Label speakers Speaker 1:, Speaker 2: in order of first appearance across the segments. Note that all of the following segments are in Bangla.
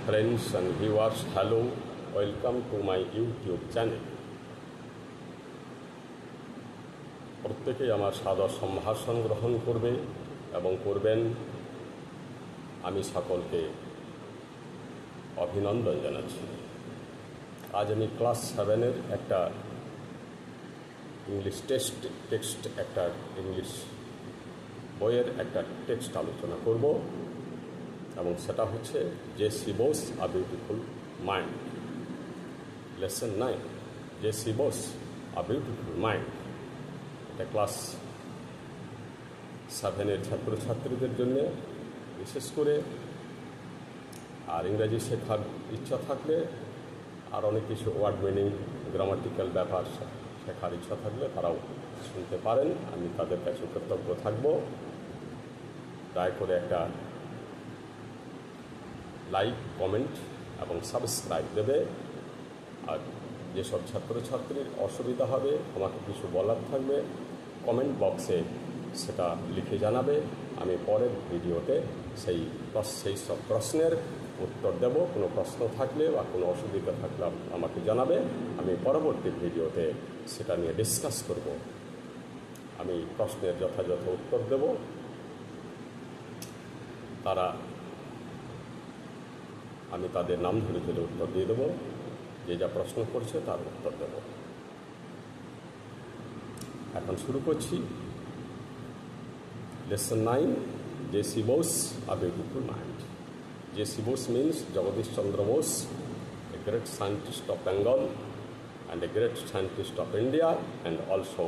Speaker 1: friends and viewers, hello, welcome to my YouTube channel. প্রত্যেকেই আমার সাদর সম্ভাষণ গ্রহণ করবে এবং করবেন। আমি সকলকে অভিনন্দন জানাচ্ছি। আজ আমি ক্লাস 7-এর একটা ইংলিশ টেক্সট একটা ইংলিশ বইয়ের একটা টেক্সট আলোচনা করব এবং সেটা হচ্ছে JC Bose a beautiful mind, lesson 9, JC Bose a beautiful mind. এটা ক্লাস 7-এর ছাত্রছাত্রীদের জন্য বিশেষ করে, আর ইংরাজি শেখার ইচ্ছা থাকলে আর অনেক কিছু ওয়ার্ড মিনিং, গ্রামাটিক্যাল ব্যাপার শেখার ইচ্ছা থাকলে তারাও শুনতে পারেন। আমি তাদের কাছে কৃতজ্ঞ থাকব। দয়া করে একটা লাইক, কমেন্ট এবং সাবস্ক্রাইব দেবে। আর যেসব ছাত্রছাত্রীর অসুবিধা হবে, আমাকে কিছু বলার থাকবে, কমেন্ট বক্সে সেটা লিখে জানাবে। আমি পরের ভিডিওতে সেই সব প্রশ্নের উত্তর দেব। কোনো প্রশ্ন থাকলে বা কোনো অসুবিধা থাকলে আমাকে জানাবে। আমি পরবর্তী ভিডিওতে সেটা নিয়ে ডিসকাস করব। আমি প্রশ্নের যথাযথ উত্তর দেব। আমি তাদের নাম ধরে ধরে উত্তর দিয়ে দেবো। যে যা প্রশ্ন করছে তার উত্তর দেব। এখন শুরু করছি। Lesson 9, JC Bose a beautiful mind. J C Bose means Jagadish Chandra Bose, a great scientist of Bengal and a great scientist of India, and also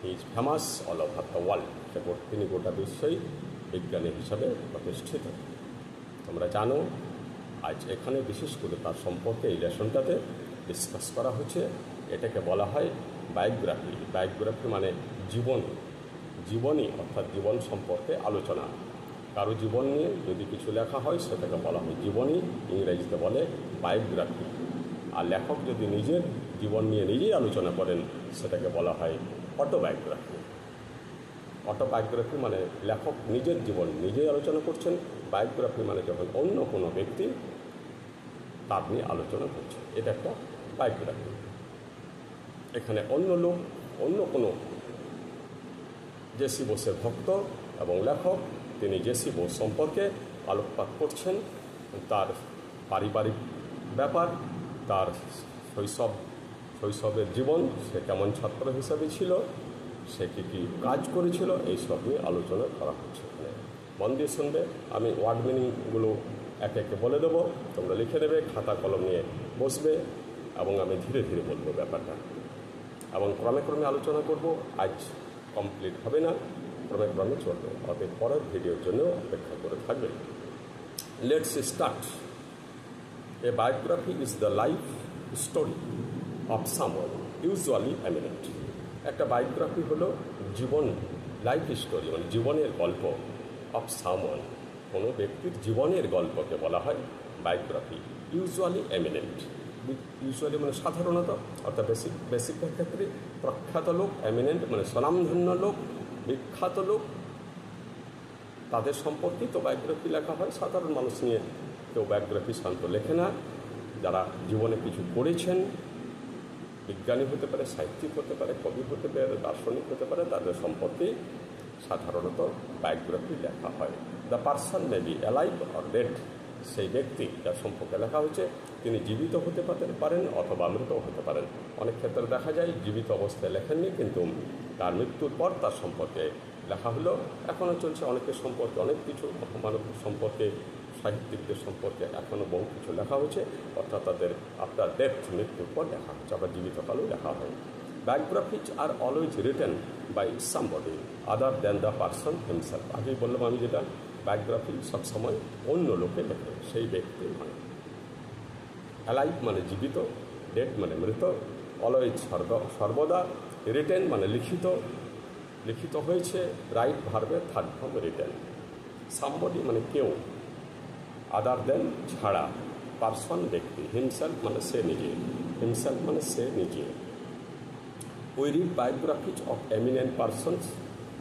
Speaker 1: he is famous all over the world. তিনি গোটা বিশ্বই বিজ্ঞানী হিসাবে প্রতিষ্ঠিত। তোমরা জানো, আজ এখানে বিশেষ করে তার সম্পর্কে এই লেসনটাতে ডিসকাস করা হচ্ছে। এটাকে বলা হয় বায়োগ্রাফি। বায়োগ্রাফি মানে জীবনী অর্থাৎ জীবন সম্পর্কে আলোচনা। কারো জীবন নিয়ে যদি কিছু লেখা হয় সেটাকে বলা হয় জীবনী, ইংরেজিতে বলে বায়োগ্রাফি। আর লেখক যদি নিজের জীবন নিয়ে নিজেই আলোচনা করেন সেটাকে বলা হয় অটোবায়োগ্রাফি। অটোবায়োগ্রাফি মানে লেখক নিজের জীবন নিজেই আলোচনা করছেন। বায়োগ্রাফি মানে যখন অন্য কোনো ব্যক্তি তার নিয়ে আলোচনা করছে, এটা একটা বায়োগ্রাফি। এখানে অন্য কোনো জেসি বোসের ভক্ত এবং লেখক তিনি জেসি বোস সম্পর্কে আলোকপাত করছেন। তার পারিবারিক ব্যাপার, তার শৈশবের জীবন, সে কেমন ছাত্র হিসাবে ছিল, সে কী কাজ করেছিল, এইসব নিয়ে আলোচনা করা হচ্ছে এখানে। মন দিয়ে শুনবে। আমি ওয়ার্ড মিনিংগুলো একে একে বলে দেবো, তোমরা লিখে নেবে, খাতা কলম নিয়ে বসবে এবং আমি ধীরে ধীরে বলবো ব্যাপারটা এবং ক্রমে ক্রমে আলোচনা করব। আজ কমপ্লিট হবে না, ক্রমে ক্রমে চলবে। অতএব পরের ভিডিওর জন্য অপেক্ষা করে থাকবে। Let's start. A biography is the life story of someone usually eminent. একটা বায়োগ্রাফি হলো লাইফ স্টোরি মানে জীবনের গল্প। অফ সামওয়ান, কোনো ব্যক্তির জীবনের গল্পকে বলা হয় বায়োগ্রাফি। ইউজুয়ালি এমিনেন্ট, ইউজুয়ালি মানে সাধারণত, অর্থাৎ বেসিক ক্ষেত্রে প্রখ্যাত লোক, এমিনেন্ট মানে স্বনামধন্য লোক, বিখ্যাত লোক, তাদের সম্পর্কিত বায়োগ্রাফি লেখা হয়। সাধারণ মানুষ নিয়ে কেউ বায়োগ্রাফি সাধারণত লেখে না। যারা জীবনে কিছু করেছেন, বিজ্ঞানী হতে পারে, সাহিত্যিক হতে পারে, কবি হতে পারে, দার্শনিক হতে পারে, তাদের সম্পর্কে সাধারণত বায়োগ্রাফি লেখা হয়। The person may be alive or dead. সেই ব্যক্তি যার সম্পর্কে লেখা হচ্ছে তিনি জীবিত হতে পারেন অথবা মৃতও হতে পারেন। অনেক ক্ষেত্রে দেখা যায় জীবিত অবস্থায় লেখেননি, কিন্তু তার মৃত্যুর পর তার সম্পর্কে লেখা হলো। এখনও চলছে অনেকের সম্পর্কে, অনেক কিছু মানব সম্পর্কে, সাহিত্যিকদের সম্পর্কে এখনও বহু কিছু লেখা হচ্ছে, অর্থাৎ তাদের আফটার ডেথ, মৃত্যুর পর লেখা হচ্ছে, আবার জীবিতকালেও লেখা হয়। Biographies are always written by somebody other than the person himself. আগেই বললাম আমি যেটা, বায়োগ্রাফি সবসময় অন্য লোকে লেখে, সেই ব্যক্তি মানে। অ্যালাইভ মানে জীবিত, ডেড মানে মৃত, অলওয়েজ সর্বদা, রিটেন মানে লিখিত হয়েছে, রাইট ভার্বের থার্ড ফর্ম রিটেন। সামবডি মানে কেউ, আদার দেন ছাড়া, পারসন ব্যক্তি, হিমসেলফ মানে সে নিজে, হিমসেলফ মানে সে নিজে। We read biographies of eminent persons.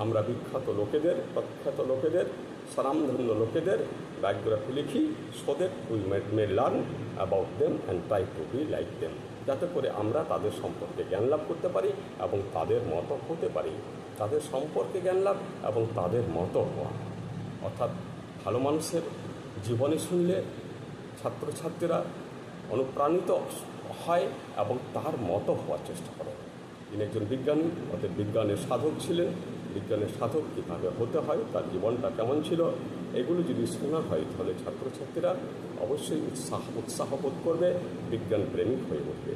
Speaker 1: আমরা বিখ্যাত লোকেদের, প্রখ্যাত লোকেদের, স্বনামধন্য লোকেদের বায়োগ্রাফি লিখি so that we may learn about them and try to be like them, যাতে করে আমরা তাদের সম্পর্কে জ্ঞান লাভ করতে পারি এবং তাদের মতো হতে পারি। তাদের সম্পর্কে জ্ঞান লাভ এবং তাদের মতো হওয়া, অর্থাৎ ভালো মানুষের জীবনী শুনলে ছাত্রছাত্রীরা অনুপ্রাণিত হয় এবং তার মতো হওয়ার চেষ্টা করে। তিনি একজন বিজ্ঞানী, অর্থাৎ বিজ্ঞানের সাধক ছিলেন। বিজ্ঞানের সাধক কীভাবে হতে হয়, তার জীবনটা কেমন ছিল, এগুলো যদি শোনা হয় তাহলে ছাত্রছাত্রীরা অবশ্যই উৎসাহ বোধ করবে, বিজ্ঞান প্রেমিক হয়ে উঠবে।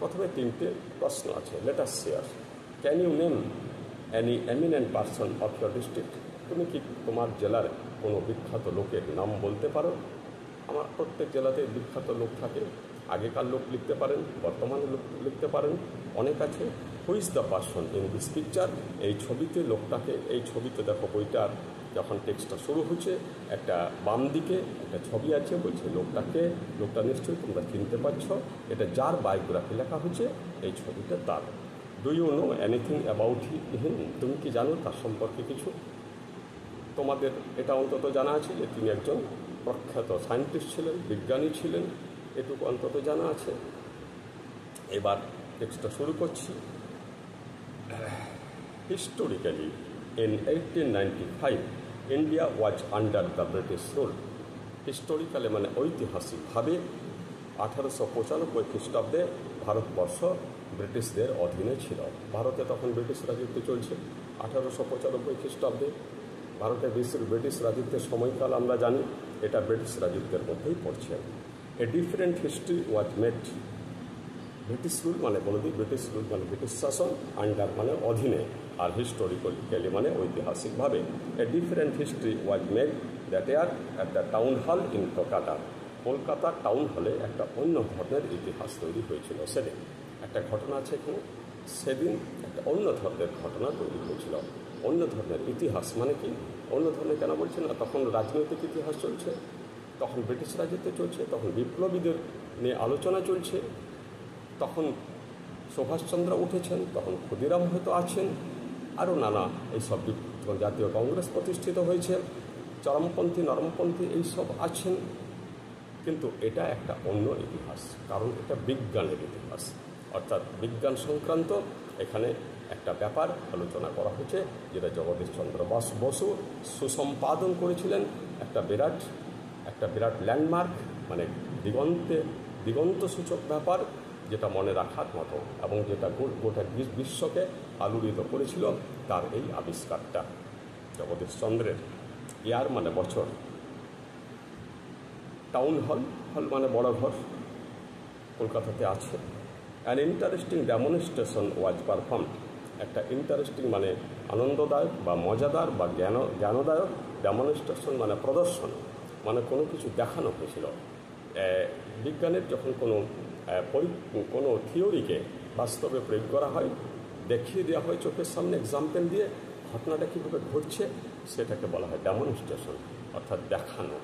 Speaker 1: প্রথমে 3টে প্রশ্ন আছে, let us share. Can you name any eminent person of your district? তুমি কি তোমার জেলার কোনো বিখ্যাত লোকের নাম বলতে পারো? আমার প্রত্যেক জেলাতে বিখ্যাত লোক থাকে, আগেকার লোক লিখতে পারেন, বর্তমানে লোক লিখতে পারেন, অনেক আছে। Who is the person in this picture? এই ছবিতে লোকটাকে, এই ছবিতে দেখো বইটার যখন টেক্সটটা শুরু হচ্ছে একটা বাম দিকে একটা ছবি আছে, বলছে লোকটা নিশ্চয়ই তোমরা চিনতে পারছো, এটা যার বায়োগ্রাফি লেখা হচ্ছে, এই ছবিটা তার। Do you know anything about him? তুমি কি জানো তার সম্পর্কে কিছু? তোমাদের এটা অন্তত জানা আছে যে তিনি একজন প্রখ্যাত সায়েন্টিস্ট ছিলেন, বিজ্ঞানী ছিলেন, এটুকু অন্তত জানা আছে। এবার টেক্সটটা শুরু করছি। Historically in 1895 India was under the British rule. Historically মানে ঐতিহাসিকভাবে 1895 খ্রিস্টাব্দে ভারতবর্ষ ব্রিটিশদের অধীনে ছিল। ভারতে তখন ব্রিটিশ রাজত্ব চলছে। 1895 খ্রিস্টাব্দে ভারতের ব্রিটিশ রাজত্বের সময়কাল আমরা জানি, এটা ব্রিটিশ রাজত্বের মধ্যেই পড়ছে। A different history was made. British rule মানে বলে দিই, ব্রিটিশ রুল মানে ব্রিটিশ শাসন, আন্ডার মানে অধীনে, আর হিস্টোরিক্যালি মানে ঐতিহাসিকভাবে। A different history was made that year at the town hall in Kolkata. Kolkata town হলে একটা অন্য ধরনের ইতিহাস তৈরি হয়েছিল। সেদিন একটা ঘটনা আছে এখানে, সেদিন একটা অন্য ধরনের ঘটনা তৈরি হয়েছিল। অন্য ধরনের ইতিহাস মানে কি? অন্য ধরনের কেন বলছে না? তখন রাজনৈতিক ইতিহাস চলছে, তখন ব্রিটিশ রাজত্ব চলছে, তখন বিপ্লবীদের নিয়ে আলোচনা চলছে, তখন সুভাষচন্দ্র উঠেছেন, তখন ক্ষুদিরাম হয়তো আছেন, আরও নানা এইসব জাতীয় কংগ্রেস প্রতিষ্ঠিত হয়েছে, চরমপন্থী নরমপন্থী এইসব আছেন। কিন্তু এটা একটা অন্য ইতিহাস, কারণ এটা বিজ্ঞানের ইতিহাস, অর্থাৎ বিজ্ঞান সংক্রান্ত এখানে একটা ব্যাপার আলোচনা করা হয়েছে, যেটা জগদীশচন্দ্র বসু সুসম্পাদন করেছিলেন। একটা বিরাট ল্যান্ডমার্ক, মানে দিগন্ত সূচক ব্যাপার, যেটা মনে রাখার মতো এবং যেটা গোটা বিশ্বকে আলোড়িত করেছিল, তার এই আবিষ্কারটা জগদীশচন্দ্রের। ইয়ার মানে বছর, টাউন হল মানে বড় ঘর, কলকাতাতে আছে। An interesting demonstration was performed. একটা ইন্টারেস্টিং মানে আনন্দদায়ক বা মজাদার বা জ্ঞানদায়ক, ডেমনস্ট্রেশন মানে প্রদর্শন, মানে কোনো কিছু দেখানো হয়েছিল। বিজ্ঞানের যখন কোনো থিওরিকে বাস্তবে প্রয়োগ করা হয়, দেখিয়ে দেওয়া হয় চোখের সামনে এক্সাম্পল দিয়ে, ঘটনাটা কীভাবে ঘটছে সেটাকে বলা হয় ডেমনস্ট্রেশন, অর্থাৎ দেখানো।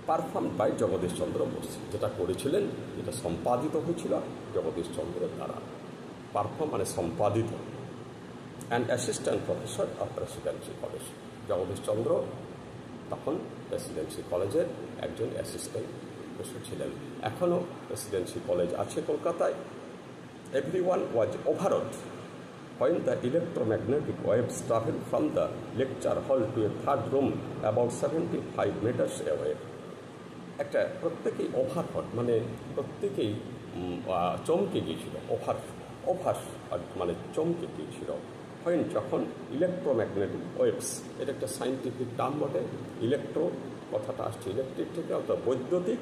Speaker 1: পারফর্মড বাই জগদীশচন্দ্র বোস, যেটা করেছিলেন, যেটা সম্পাদিত হয়েছিল জগদীশচন্দ্রের দ্বারা। পারফর্ম মানে সম্পাদিত। And assistant professor of Presidency College. Jagadish Chandra তখন প্রেসিডেন্সি কলেজের একজন অ্যাসিস্ট্যান্ট প্রফেসর ছিলেন। এখনও প্রেসিডেন্সি কলেজ আছে কলকাতায়। Everyone was overawed when the electromagnetic waves travel from the lecture hall to a third room about 75 meters away. একটা প্রত্যেকেই ওভারহট মানে প্রত্যেকেই চমকে গিয়েছিল। ওভার মানে চমকে গিয়েছিল। হয় যখন ইলেকট্রোম্যাগনেটিক ওয়েভস, এটা একটা সায়েন্টিফিক টার্ম বটে। ইলেকট্রো কথাটা আসছে ইলেকট্রিক থেকে, অর্থাৎ বৈদ্যুতিক,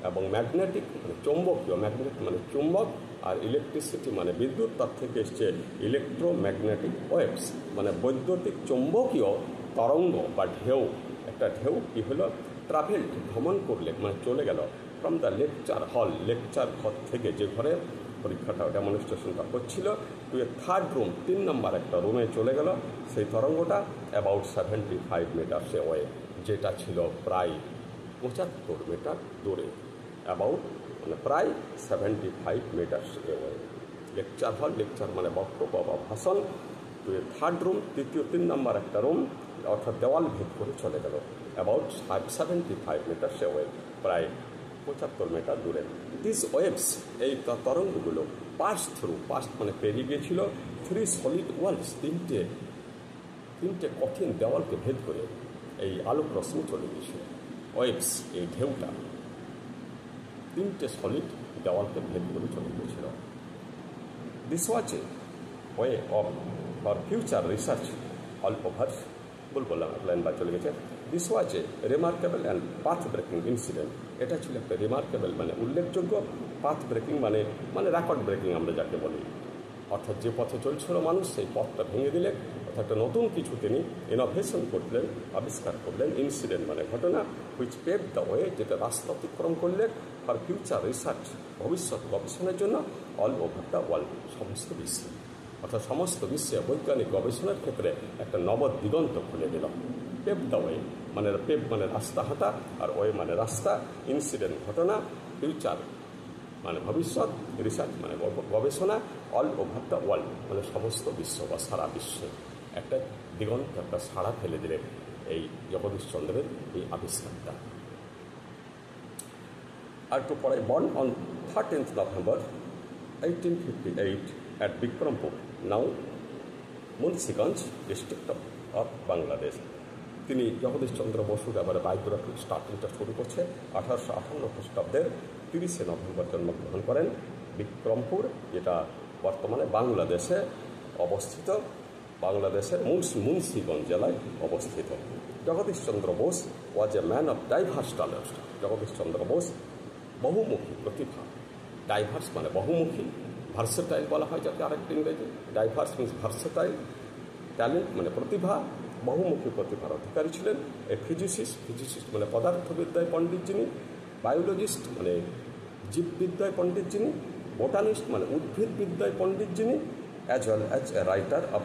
Speaker 1: এবং ম্যাগনেটিক মানে চৌম্বকীয়, ম্যাগনেট মানে চুম্বক, আর ইলেকট্রিসিটি মানে বিদ্যুৎ, তার থেকে এসছে ইলেকট্রোম্যাগনেটিক ওয়েভস মানে বৈদ্যুতিক চৌম্বকীয় তরঙ্গ বা ঢেউ। একটা ঢেউ কী হলো, ট্রাভেলড ভ্রমণ করলে মানে চলে গেল, ফ্রম দ্য লেকচার হল, লেকচার ঘর থেকে, যে ঘরে পরীক্ষাটা ডেমনস্ট্রেশনটা হচ্ছিল, টু এ থার্ড রুম, 3 নম্বর একটা রুমে চলে গেল। সেই তরঙ্গটা অ্যাবাউট 75 মিটার্স অ্যাওয়ে, যেটা ছিল প্রায় 75 মিটার দূরে। অ্যাবাউট মানে প্রায় 75 মিটার্স অ্যাওয়ে। লেকচার হল, লেকচার মানে বক্তব্য বা ভাষণ, টু এ থার্ড রুম, তৃতীয় 3 নম্বর একটা রুম, অর্থাৎ দেওয়াল ভেদ করে চলে গেল। অ্যাবাউট 75 মিটার্স অ্যাওয়ে, প্রায় 75 মিটার দূরে। দিস ওয়েভস, এই তরঙ্গগুলো পাস মানে পেরিয়ে গিয়েছিল 3 সলিড ওয়ালস, তিনটে কঠিন দেওয়ালকে ভেদ করে এই আলোক রশ্মি চলে গিয়েছিল। ওয়েভস, এই ঢেউটা 3টে সলিড দেওয়ালকে ভেদ করে চলে গিয়েছিল। This was a way of for future research all over, বললাম লাইন বা চলে গেছে। This was a remarkable and path breaking incident, এটা ছিল একটা রিমার্কেবল মানে উল্লেখযোগ্য, পাথ ব্রেকিং মানে রেকর্ড ব্রেকিং আমরা যাকে বলি, অর্থাৎ যে পথে চলছিল মানুষ সেই পথটা ভেঙে দিলে, অর্থাৎ একটা নতুন কিছু তিনি ইনোভেশন করলেন, আবিষ্কার করলেন। ইনসিডেন্ট মানে ঘটনা, হুইচ পেভ দ্য ওয়ে, যেটা রাস্তা অতিক্রম করলেন ফর ফিউচার রিসার্চ, ভবিষ্যৎ গবেষণার জন্য অল ওভার দ্য ওয়ার্ল্ড, সমস্ত বিশ্বে, অর্থাৎ সমস্ত বিশ্বে বৈজ্ঞানিক গবেষণার ক্ষেত্রে একটা নবদিগন্ত খুলে দিল। পেভ দ্য ওয়ে মানে পেভ মানে রাস্তা হাঁটা, আর ওয়ে মানে রাস্তা, ইনসিডেন্ট ঘটনা, ফিউচার মানে ভবিষ্যৎ, রিসার্চ মানে গবেষণা, অল ওভার দ্য ওয়ার্ল্ড মানে সমস্ত বিশ্ব বা সারা বিশ্বে একটা দিগন্ত, একটা সাড়া ফেলে দিলেন এই জগদীশচন্দ্রের এই আবিষ্কারটা। আর একটু পরে, born on 13th November 1858 at Bikrampur, now Munshiganj district of Bangladesh. তিনি জগদীশচন্দ্র বসুর এবারে বায়োগ্রাফি স্টার্টিংটা শুরু করছে 1858 খ্রিস্টাব্দের 30শে নভেম্বর জন্মগ্রহণ করেন বিক্রমপুর, যেটা বর্তমানে বাংলাদেশে অবস্থিত, বাংলাদেশের মুন্সিগঞ্জ জেলায় অবস্থিত। Jagadish Chandra Bose was a man of diverse talent. Jagadish Chandra Bose বহুমুখী প্রতিভা, ডাইভার্স মানে বহুমুখী, ভার্সেটাইল বলা হয় যাকে আরেকটি ইংরেজি, ডাইভার্স মিন্স ভার্সেটাইল, ট্যালেন্ট মানে প্রতিভা, বহুমুখী প্রতিভার অধিকারী ছিলেন। এ ফিজিসিস্ট মানে পদার্থবিদ্যায় পণ্ডিত যিনি, বায়োলজিস্ট মানে জীববিদ্যায় পণ্ডিত যিনি, বোটানিস্ট মানে উদ্ভিদবিদ্যায় পণ্ডিত যিনি, as well as a writer of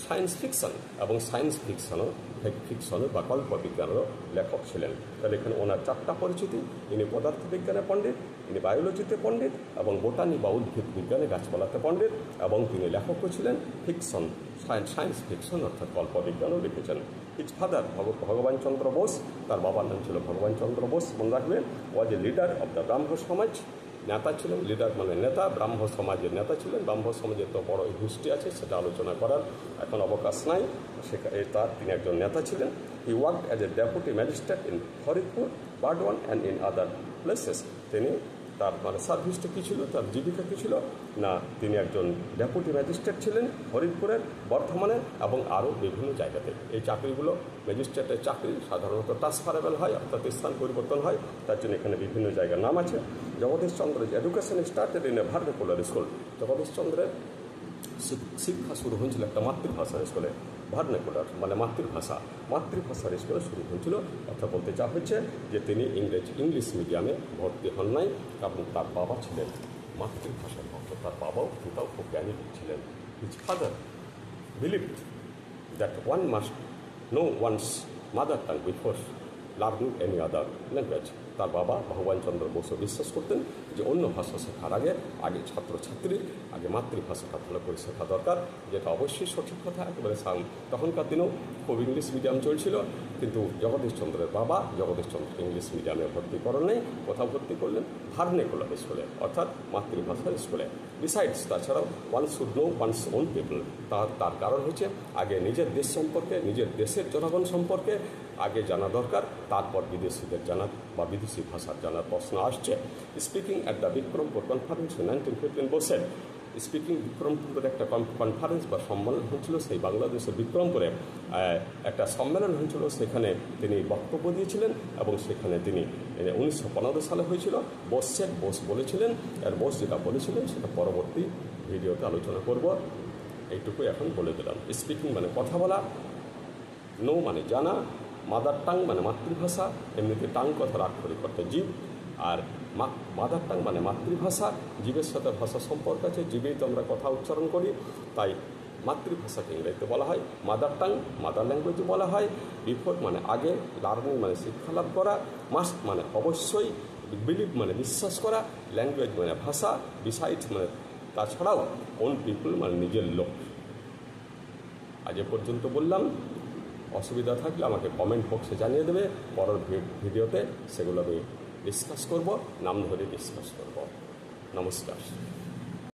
Speaker 1: science fiction, এবং সায়েন্স ফিকশনের বা কল্পবিজ্ঞানেরও লেখক ছিলেন। তাহলে এখানে ওনার 4টা পরিচিতি, ইনি পদার্থবিজ্ঞানে পণ্ডিত, ইনি বায়োলজিতে পণ্ডিত, এবং বোটানি বা উদ্ভিদ বিজ্ঞানে গাছপালাতে পণ্ডিত, এবং তিনি লেখকও ছিলেন ফিকশন, সায়েন্স ফিকশন অর্থাৎ কল্পবিজ্ঞানও লিখেছেন। হিজ ফাদার ভগবানচন্দ্র বোস, তার বাবার নাম ছিল ভগবানচন্দ্র বোস, মনে রাখবেন। ওয়াজ এ লিডার অব দ্য ব্রাহ্ম সমাজ, নেতা ছিলেন, লিডার মানে নেতা, ব্রাহ্ম সমাজের নেতা ছিলেন। ব্রাহ্ম সমাজের তো বড় হিস্ট্রি আছে, সেটা আলোচনা করার এখন অবকাশ নাই, তিনি একজন নেতা ছিলেন। হি worked as a deputy magistrate in Faridpur, Burdwan and in other places. তিনি তার মানে সার্ভিসটা কী ছিল, তার জীবিকা কী ছিল না, তিনি একজন ডেপুটি ম্যাজিস্ট্রেট ছিলেন ফরিদপুরের, বর্ধমানে এবং আরও বিভিন্ন জায়গাতে। এই চাকরিগুলো ম্যাজিস্ট্রেটের চাকরি সাধারণত ট্রান্সফারেবল হয়, অর্থাৎ স্থান পরিবর্তন হয়, তার জন্য এখানে বিভিন্ন জায়গার নাম আছে। জগদীশচন্দ্রের education started in a vernacular school. জগদীশচন্দ্রের শিক্ষা শুরু হয়েছিল একটা মাতৃভাষার স্কুলে, ভার্নাকুলার মানে মাতৃভাষার স্কুলে শুরু হয়েছিল। অর্থাৎ বলতে চাওয়া হচ্ছে যে তিনি ইংলিশ মিডিয়ামে ভর্তি হন নাই, কারণ তার বাবা ছিলেন মাতৃভাষার ভক্ত, তার বাবাও পিতাও খুব জ্ঞানী ছিলেন। His father believed that one must know one's mother tongue before learning any other language. তার বাবা ভগবানচন্দ্র বসু বিশ্বাস করতেন যে অন্য ভাষা শেখার আগে ছাত্রছাত্রীর আগে মাতৃভাষাটা ভালো করে শেখা দরকার, যেটা অবশ্যই সঠিক কথা, একেবারে তখনকার দিনেও খুব ইংলিশ মিডিয়াম চলছিল, কিন্তু জগদীশচন্দ্রের বাবা জগদীশচন্দ্রকে ইংলিশ মিডিয়ামে ভর্তি করেন নাই, কোথাও ভর্তি করলেন ভার্নাকুলার স্কুলে, অর্থাৎ মাতৃভাষার স্কুলে। বিসাইডস, তাছাড়াও one should know one's own people, তার কারণ হচ্ছে আগে নিজের দেশ সম্পর্কে, নিজের দেশের জনগণ সম্পর্কে আগে জানা দরকার, তারপর বিদেশিদের জানা বা বিদেশি ভাষার জানার প্রশ্ন আসছে। Speaking at the Bikrampur conference 1915 বসেন। স্পিকিং বিক্রমপুরের একটা কনফারেন্স বা সম্মেলন হয়েছিল, সেই বাংলাদেশের বিক্রমপুরে একটা সম্মেলন হয়েছিল, সেখানে তিনি বক্তব্য দিয়েছিলেন, এবং সেখানে তিনি 1915 সালে হয়েছিল। বোস বলেছিলেন, আর বোস যেটা বলেছিলেন সেটা পরবর্তী ভিডিওতে আলোচনা করব, এইটুকু এখন বলে দিলাম। স্পিকিং মানে কথা বলা, নো মানে জানা, মাদার টাং মানে মাতৃভাষা, এমনিতে টাং কথার আক্ষরিক অর্থ জীব, আর মাদার টাং মানে মাতৃভাষা, জীবের সাথে ভাষা সম্পর্ক আছে, জীবেই তো আমরা কথা উচ্চারণ করি, তাই মাতৃভাষাকে ইংরেজিতে বলা হয় মাদার টাং, মাদার ল্যাঙ্গুয়েজে বলা হয়। বিফোর মানে আগে, লার্নিং মানে শিক্ষা লাভ করা, মাস্ট মানে অবশ্যই, বিলিভ মানে বিশ্বাস করা, ল্যাঙ্গুয়েজ মানে ভাষা, বিসাইডস মানে তাছাড়াও, ওন পিপল মানে নিজের লোক। আজ এ পর্যন্ত বললাম। অসুবিধা থাকলে আমাকে কমেন্ট বক্সে জানিয়ে দেবে। পরের ভিডিওতে সেগুলো আমি ডিসকাস করব, নাম ধরে ডিসকাস করব। নমস্কার।